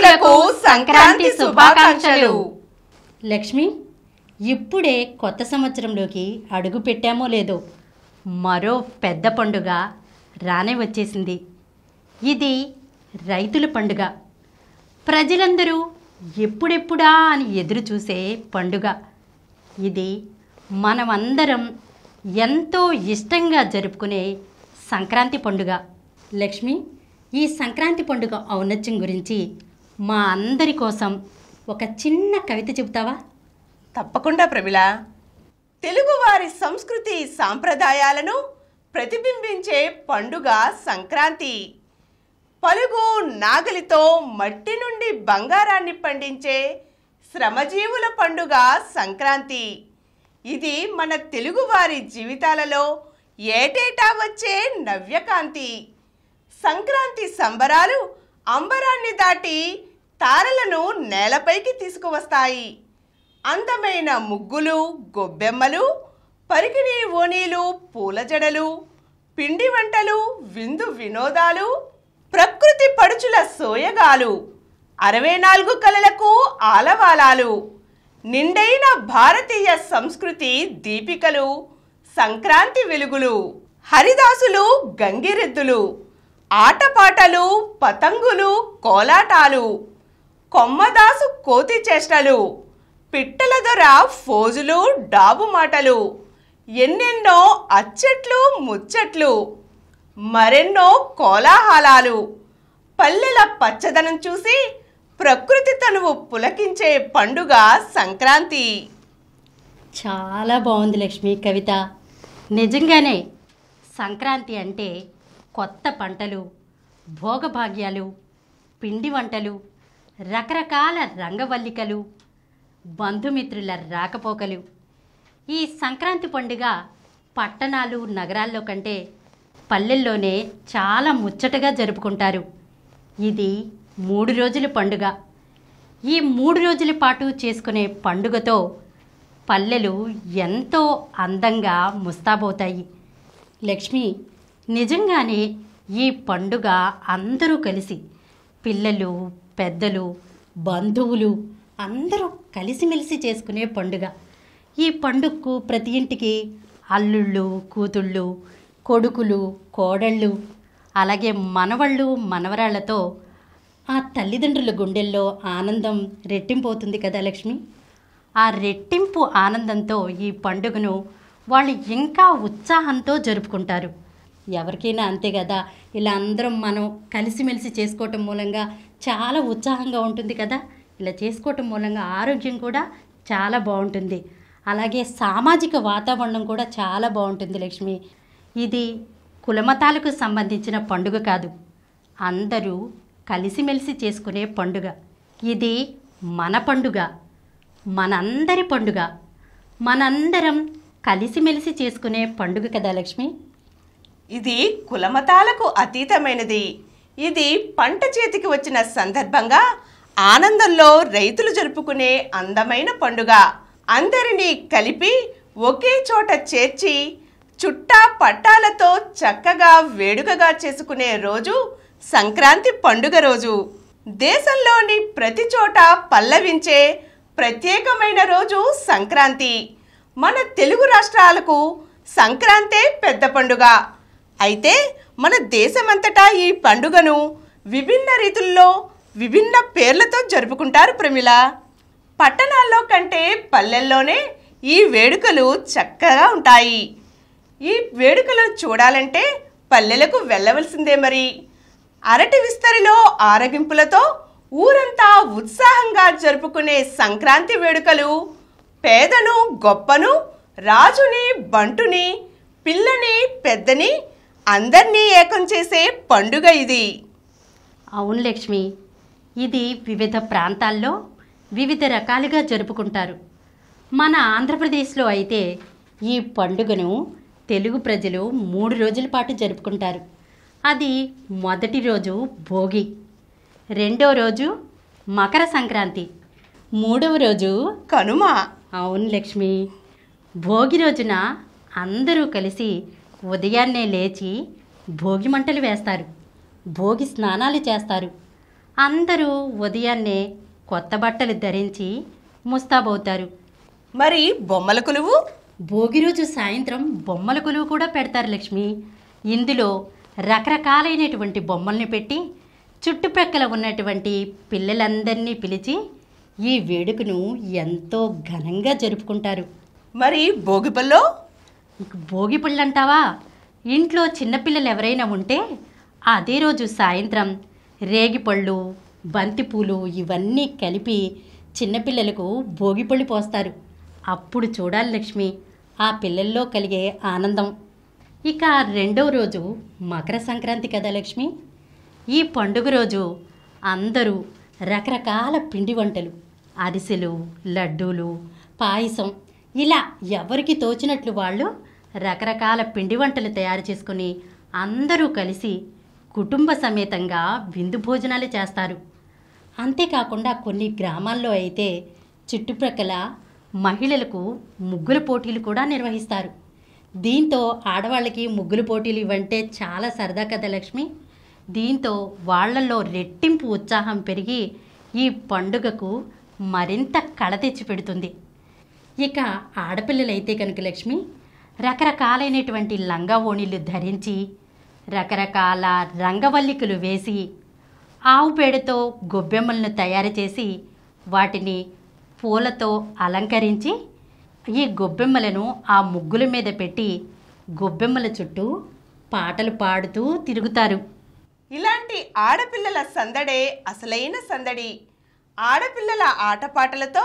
మిత్రులకు సంక్రాంతి శుభాకాంక్షలు. లక్ష్మి, ఇప్పుడే కొత్త సంవత్సరంలోకి అడుగు పెట్టామో లేదో మరో పెద్ద పండుగ రానే వచ్చేసింది. ఇది రైతుల పండుగ. ప్రజలందరూ ఎప్పుడెప్పుడా అని ఎదురు చూసే పండుగ ఇది. మనమందరం ఎంతో ఇష్టంగా జరుపుకునే సంక్రాంతి పండుగ. లక్ష్మి, ఈ సంక్రాంతి పండుగ ఔన్నత్యం గురించి మా అందరి కోసం ఒక చిన్న కవిత చెబుతావా? తప్పకుండా ప్రమిళ. తెలుగువారి సంస్కృతి సాంప్రదాయాలను ప్రతిబింబించే పండుగ సంక్రాంతి. పలుగు నాగలితో మట్టి నుండి బంగారాన్ని పండించే శ్రమజీవుల పండుగ సంక్రాంతి. ఇది మన తెలుగువారి జీవితాలలో ఏటేటా వచ్చే నవ్యకాంతి. సంక్రాంతి సంబరాలు అంబరాన్ని దాటి తారలను నేలపైకి తీసుకువస్తాయి. అందమైన ముగ్గులు, గొబ్బెమ్మలు, పరికిణి ఓణీలు, పూల జడలు, పిండి వంటలు, విందు వినోదాలు, ప్రకృతి పడుచుల సోయగాలు, 64 కళలకు ఆలవాలాలు, నిండైన భారతీయ సంస్కృతి దీపికలు, సంక్రాంతి వెలుగులు, హరిదాసులు, గంగిరెద్దులు, ఆటపాటలు, పతంగులు, కోలాటాలు, కొమ్మదాసు కోతి చేష్టలు, పిట్టల దొర ఫోజులు, డాబు మాటలు, ఎన్నెన్నో అచ్చట్లు ముచ్చట్లు, మరెన్నో కోలాహలాలు. పల్లెల పచ్చదనం చూసి ప్రకృతి తనువు పులకించే పండుగ సంక్రాంతి. చాలా బాగుంది లక్ష్మి కవిత. నిజంగానే సంక్రాంతి అంటే కొత్త పంటలు, భోగభాగ్యాలు, పిండి వంటలు, రకరకాల రంగవల్లికలు, బంధుమిత్రుల రాకపోకలు. ఈ సంక్రాంతి పండుగ పట్టణాలు నగరాల్లో కంటే పల్లెల్లోనే చాలా ముచ్చటగా జరుపుకుంటారు. ఇది 3 రోజుల పండుగ. ఈ 3 రోజుల పాటు చేసుకునే పండుగతో పల్లెలు ఎంతో అందంగా ముస్తాబవుతాయి. లక్ష్మి, నిజంగానే ఈ పండుగ అందరూ కలిసి, పిల్లలు, పెద్దలు, బంధువులు అందరూ కలిసిమెలిసి చేసుకునే పండుగ. ఈ పండుగకు ప్రతి ఇంటికి అల్లుళ్ళు, కూతుళ్ళు, కొడుకులు, కోడళ్ళు, అలాగే మనవళ్ళు, మనవరాళ్లతో ఆ తల్లిదండ్రుల గుండెల్లో ఆనందం రెట్టింపవుతుంది కదా లక్ష్మి. ఆ రెట్టింపు ఆనందంతో ఈ పండుగను వాళ్ళు ఇంకా ఉత్సాహంతో జరుపుకుంటారు. ఎవరికైనా అంతే కదా, ఇలా అందరం మనం కలిసిమెలిసి చేసుకోవటం మూలంగా చాలా ఉత్సాహంగా ఉంటుంది కదా. ఇలా చేసుకోవటం మూలంగా ఆరోగ్యం కూడా చాలా బాగుంటుంది. అలాగే సామాజిక వాతావరణం కూడా చాలా బాగుంటుంది లక్ష్మి. ఇది కులమతాలకు సంబంధించిన పండుగ కాదు, అందరూ కలిసిమెలిసి చేసుకునే పండుగ. ఇది మన పండుగ, మనందరి పండుగ, మనందరం కలిసిమెలిసి చేసుకునే పండుగ కదా లక్ష్మి. ఇది కులమతాలకు అతీతమైనది. ఇది పంట చేతికి వచ్చిన సందర్భంగా ఆనందంలో రైతులు జరుపుకునే అందమైన పండుగ. అందరినీ కలిపి ఒకే చోట చేర్చి చుట్టా పట్టాలతో చక్కగా వేడుకగా చేసుకునే రోజు సంక్రాంతి పండుగ రోజు. దేశంలోని ప్రతి చోట పల్లవించే ప్రత్యేకమైన రోజు సంక్రాంతి. మన తెలుగు రాష్ట్రాలకు సంక్రాంతే పెద్ద పండుగ. అయితే మన దేశమంతటా ఈ పండుగను విభిన్న రీతుల్లో విభిన్న పేర్లతో జరుపుకుంటారు ప్రమిళ. పట్టణాల్లో కంటే పల్లెల్లోనే ఈ వేడుకలు చక్కగా ఉంటాయి. ఈ వేడుకలను చూడాలంటే పల్లెలకు వెళ్ళవలసిందే మరి. అరటి విస్తరిలో ఆరగింపులతో ఊరంతా ఉత్సాహంగా జరుపుకునే సంక్రాంతి వేడుకలు పేదను గొప్పను, రాజుని బంటుని, పిల్లని పెద్దని అందరినీ ఏకం చేసే పండుగ ఇది. అవును లక్ష్మి, ఇది వివిధ ప్రాంతాల్లో వివిధ రకాలుగా జరుపుకుంటారు. మన ఆంధ్రప్రదేశ్లో అయితే ఈ పండుగను తెలుగు ప్రజలు 3 రోజుల పాటు జరుపుకుంటారు. అది మొదటి రోజు భోగి, రెండో రోజు మకర సంక్రాంతి, మూడవ రోజు కనుమ. అవును లక్ష్మి, భోగి రోజున అందరూ కలిసి ఉదయాన్నే లేచి భోగి మంటలు వేస్తారు, భోగి స్నానాలు చేస్తారు. అందరూ ఉదయాన్నే కొత్త బట్టలు ధరించి ముస్తాబవుతారు. మరి బొమ్మల కొలువు? భోగి రోజు సాయంత్రం బొమ్మల కొలువు కూడా పెడతారు లక్ష్మి. ఇందులో రకరకాలైనటువంటి బొమ్మల్ని పెట్టి చుట్టుప్రక్కల ఉన్నటువంటి పిల్లలందరినీ పిలిచి ఈ వేడుకను ఎంతో ఘనంగా జరుపుకుంటారు. మరి భోగిపల్లో? భోగి పళ్ళు అంటావా? ఇంట్లో చిన్నపిల్లలు ఎవరైనా ఉంటే అదే రోజు సాయంత్రం రేగిపళ్ళు, బంతిపూలు ఇవన్నీ కలిపి చిన్నపిల్లలకు భోగిపళ్ళు పోస్తారు. అప్పుడు చూడాలి లక్ష్మి ఆ పిల్లల్లో కలిగే ఆనందం. ఇక రెండవ రోజు మకర సంక్రాంతి కదా లక్ష్మి. ఈ పండుగ రోజు అందరూ రకరకాల పిండి వంటలు, అరిసెలు, లడ్డూలు, పాయసం ఇలా ఎవరికి తోచినట్లు వాళ్ళు రకరకాల పిండి వంటలు తయారు చేసుకుని అందరూ కలిసి కుటుంబ సమేతంగా విందు భోజనాలు చేస్తారు. అంతేకాకుండా కొన్ని గ్రామాల్లో అయితే చుట్టుప్రక్కల మహిళలకు ముగ్గుల పోటీలు కూడా నిర్వహిస్తారు. దీంతో ఆడవాళ్ళకి ముగ్గుల పోటీలు ఇవంటే చాలా సరదా కదా లక్ష్మి. దీంతో వాళ్ళల్లో రెట్టింపు ఉత్సాహం పెరిగి ఈ పండుగకు మరింత కళ తెచ్చి పెడుతుంది. ఇక ఆడపిల్లలైతే కనుక లక్ష్మి రకరకాలైనటువంటి లంగా ఓణీలు ధరించి రకరకాల రంగవల్లికలు వేసి ఆవు పేడతో గొబ్బెమ్మలను తయారు చేసి వాటిని పూలతో అలంకరించి ఈ గొబ్బెమ్మలను ఆ ముగ్గుల మీద పెట్టి గొబ్బెమ్మల చుట్టూ పాటలు పాడుతూ తిరుగుతారు. ఇలాంటి ఆడపిల్లల సందడే అసలైన సందడి. ఆడపిల్లల ఆటపాటలతో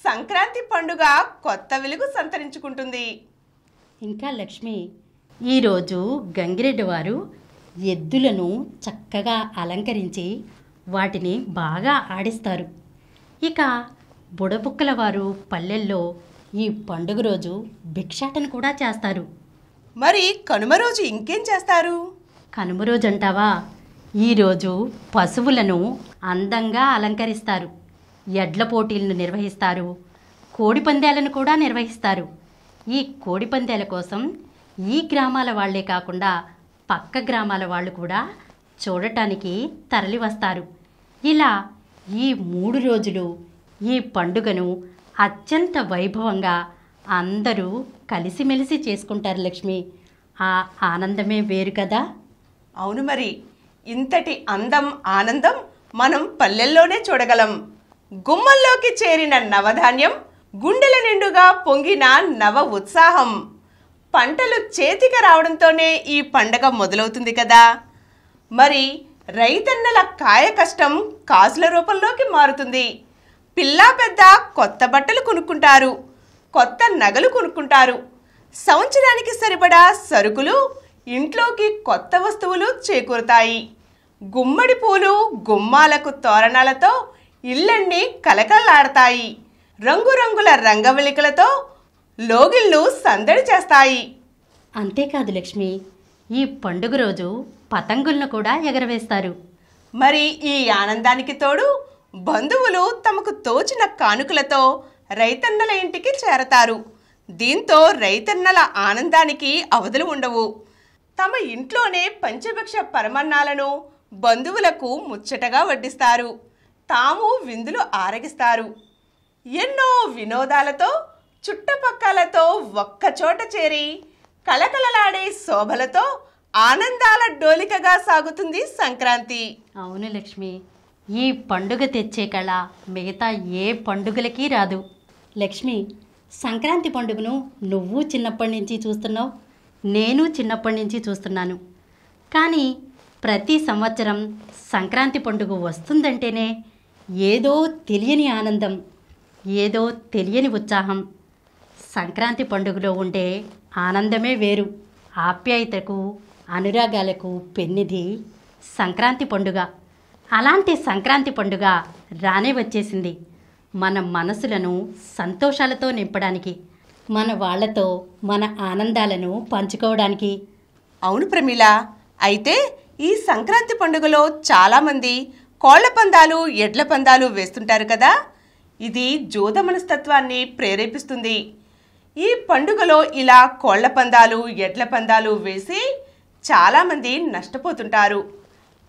సంక్రాంతి పండుగ కొత్త వెలుగు సంతరించుకుంటుంది. ఇంకా లక్ష్మి ఈరోజు గంగిరెడ్డి వారు ఎద్దులను చక్కగా అలంకరించి వాటిని బాగా ఆడిస్తారు. ఇక బుడబుక్కల వారు పల్లెల్లో ఈ పండుగ రోజు భిక్షాటన కూడా చేస్తారు. మరి కనుమ రోజు ఇంకేం చేస్తారు? కనుమ రోజు అంటావా? ఈరోజు పశువులను అందంగా అలంకరిస్తారు. ఎడ్ల పోటీలను నిర్వహిస్తారు. కోడి పందాలను కూడా నిర్వహిస్తారు. ఈ కోడి పందాల కోసం ఈ గ్రామాల వాళ్లే కాకుండా పక్క గ్రామాల వాళ్ళు కూడా చూడటానికి తరలి వస్తారు. ఇలా ఈ 3 రోజులు ఈ పండుగను అత్యంత వైభవంగా అందరూ కలిసిమెలిసి చేసుకుంటారు లక్ష్మి. ఆ ఆనందమే వేరు కదా. అవును, మరి ఇంతటి అందం ఆనందం మనం పల్లెల్లోనే చూడగలం. గుమ్మల్లోకి చేరిన నవధాన్యం, గుండెల నిండుగా పొంగిన నవ ఉత్సాహం. పంటలు చేతికి రావడంతోనే ఈ పండగ మొదలవుతుంది కదా. మరి రైతన్నల కాయ కష్టం కాసుల రూపంలోకి మారుతుంది. పిల్లా పెద్ద కొత్త బట్టలు కొనుక్కుంటారు, కొత్త నగలు కొనుక్కుంటారు. సంవత్సరానికి సరిపడా సరుకులు, ఇంట్లోకి కొత్త వస్తువులు చేకూరుతాయి. గుమ్మడి పూలు, గుమ్మాలకు తోరణాలతో ఇళ్ళన్నీ కలకలాడతాయి. రంగురంగుల రంగవల్లికలతో లోగిళ్ళు సందడి చేస్తాయి. అంతేకాదు లక్ష్మి, ఈ పండుగ రోజు పతంగులను కూడా ఎగరవేస్తారు. మరి ఈ ఆనందానికి తోడు బంధువులు తమకు తోచిన కానుకలతో రైతన్నల ఇంటికి చేరతారు. దీంతో రైతన్నల ఆనందానికి అవధులు ఉండవు. తమ ఇంట్లోనే పంచభక్ష పరమన్నాలను బంధువులకు ముచ్చటగా వడ్డిస్తారు. తాము విందులు ఆరగిస్తారు. ఎన్నో వినోదాలతో చుట్టపక్కలతో ఒక్కచోట చేరి కలకలలాడే శోభలతో ఆనందాల డోలికగా సాగుతుంది సంక్రాంతి. అవును లక్ష్మి, ఈ పండుగ తెచ్చే కళ మిగతా ఏ పండుగలకి రాదు. లక్ష్మి, సంక్రాంతి పండుగను నువ్వు చిన్నప్పటి నుంచి చూస్తున్నావు, నేను చిన్నప్పటి నుంచి చూస్తున్నాను. కానీ ప్రతి సంవత్సరం సంక్రాంతి పండుగ వస్తుందంటేనే ఏదో తెలియని ఆనందం, ఏదో తెలియని ఉత్సాహం. సంక్రాంతి పండుగలో ఉండే ఆనందమే వేరు. ఆప్యాయతకు, అనురాగాలకు పెన్నిది సంక్రాంతి పండుగ. అలాంటి సంక్రాంతి పండుగ రానే వచ్చేసింది. మన మనసులను సంతోషాలతో నింపడానికి, మన వాళ్ళతో మన ఆనందాలను పంచుకోవడానికి. అవును ప్రమీల, అయితే ఈ సంక్రాంతి పండుగలో చాలామంది కోళ్ల పందాలు, ఎడ్ల పందాలు వేస్తుంటారు కదా. ఇది జూద మనస్తత్వాన్ని ప్రేరేపిస్తుంది. ఈ పండుగలో ఇలా కోళ్ల పందాలు, ఎడ్ల పందాలు వేసి చాలామంది నష్టపోతుంటారు.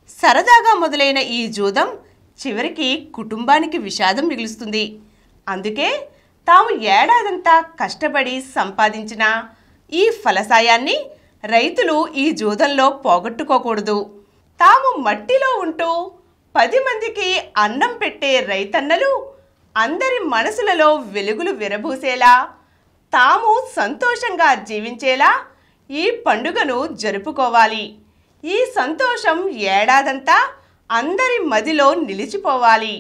సరదాగా మొదలైన ఈ జూదం చివరికి కుటుంబానికి విషాదం మిగులుస్తుంది. అందుకే తాము ఏడాదంతా కష్టపడి సంపాదించిన ఈ ఫలసాయాన్ని రైతులు ఈ జూదంలో పోగొట్టుకోకూడదు. తాము మట్టిలో ఉంటూ 10 మందికి అన్నం పెట్టే రైతన్నలు అందరి మనసులలో వెలుగులు విరబూసేలా, తాము సంతోషంగా జీవించేలా ఈ పండుగను జరుపుకోవాలి. ఈ సంతోషం ఏడాదంతా అందరి మదిలో నిలిచిపోవాలి.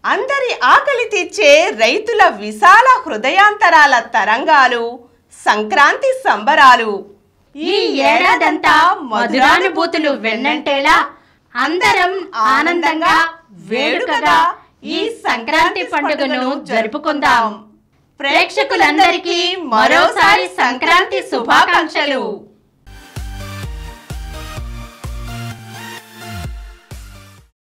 అందరి ఆకలి తీర్చే రైతుల విశాల హృదయాంతరాల తరంగాలు సంక్రాంతి సంబరాలు. ఈ ఏడాదంతా మధురానుభూతులు వెన్నంటేలా అందరం ఆనందంగా వేడుకగా ఈ సంక్రాంతి పండుగను జరుపుకుందాం. ప్రేక్షకులందరికీ మరోసారి సంక్రాంతి శుభాకాంక్షలు.